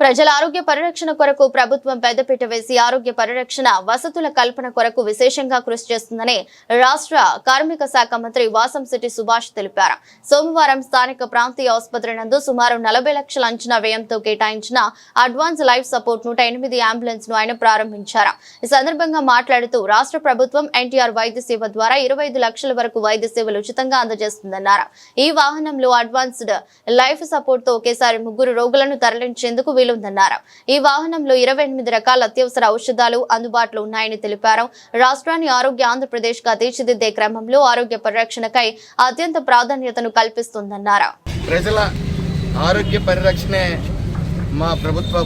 ప్రజల ఆరోగ్య పరిరక్షణ కొరకు ప్రభుత్వం పెద్దపీట వేసి ఆరోగ్య పరిరక్షణ వసతుల కల్పన కొరకు విశేషంగా కృషి చేస్తుందని రాష్ట్ర కార్మిక శాఖ మంత్రి వాసంశెట్టి సుభాష్ తెలిపారు. సోమవారం స్థానిక ప్రాంతీయ ఆసుపత్రి నందు సుమారు 40 లక్షల అంచనా వ్యయంతో కేటాయించిన అడ్వాన్స్ లైఫ్ సపోర్ట్ 108 అంబులెన్స్ ను ఆయన ప్రారంభించారు. ఈ సందర్భంగా మాట్లాడుతూ రాష్ట్ర ప్రభుత్వం ఎన్టీఆర్ వైద్య సేవ ద్వారా 25 లక్షల వరకు వైద్య సేవలు ఉచితంగా అందజేస్తుందన్నారు. ఈ వాహనంలో అడ్వాన్స్డ్ లైఫ్ సపోర్ట్ తో ఒకేసారి 3 రోగులను తరలించేందుకు వీలుందన్నారు. ఈ వాహనంలో 28 రకాల అత్యవసర ఔషధాలు అందుబాటులో ఉన్నాయని తెలిపారు. రాష్ట్రాన్ని ఆరోగ్య ఆంధ్రప్రదేశ్ గా తీర్చిదిద్దే క్రమంలో ఆరోగ్య పరిరక్షణకై అత్యంత ప్రాధాన్యతను కల్పిస్తుందన్నారు. ప్రజల ఆరోగ్య పరిరక్షణే మా ప్రభుత్వ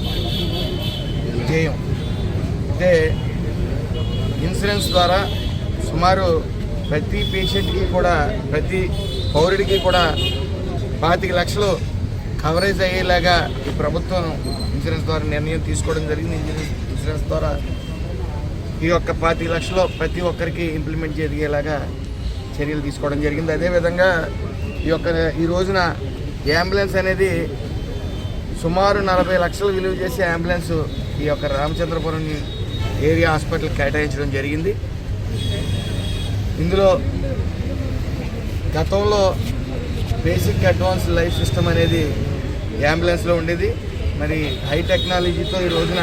ధ్యేయం. అంటే ఇన్సూరెన్స్ ద్వారా సుమారు ప్రతి పేషెంట్కి కూడా ప్రతి పౌరుడికి కూడా 25 లక్షలు కవరేజ్ అయ్యేలాగా ఈ ప్రభుత్వం ఇన్సూరెన్స్ ద్వారా నిర్ణయం తీసుకోవడం జరిగింది. ఇన్సూరెన్స్ ద్వారా ఈ యొక్క 25 లక్షలు ప్రతి ఒక్కరికి ఇంప్లిమెంట్ జరిగేలాగా చర్యలు తీసుకోవడం జరిగింది. అదేవిధంగా ఈ రోజున అంబులెన్స్ అనేది సుమారు 40 లక్షలు విలువ చేసే అంబులెన్స్ ఈ యొక్క రామచంద్రపురం ఏరియా హాస్పిటల్కి కేటాయించడం జరిగింది. ఇందులో గతంలో బేసిక్ అడ్వాన్స్ లైఫ్ సిస్టమ్ అనేది అంబులెన్స్లో ఉండేది. మరి హై టెక్నాలజీతో ఈ రోజున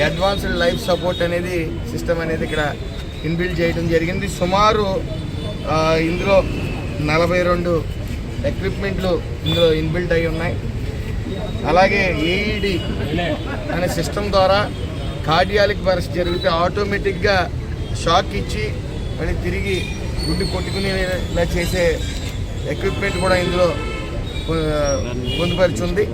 అడ్వాన్స్డ్ లైఫ్ సపోర్ట్ అనేది సిస్టమ్ అనేది ఇక్కడ ఇన్బిల్డ్ చేయడం జరిగింది. సుమారు ఇందులో 42 ఎక్విప్మెంట్లు ఇందులో ఇన్బిల్డ్ అయి ఉన్నాయి. అలాగే ఏఈడి అనే సిస్టమ్ ద్వారా కార్డియాలిక్ బర్స్ట్ జరిగితే ఆటోమేటిక్గా షాక్ ఇచ్చి మళ్ళీ తిరిగి గుండె కొట్టుకునేలా చేసే ఎక్విప్మెంట్ కూడా ఇందులో పొందుపరిచింది.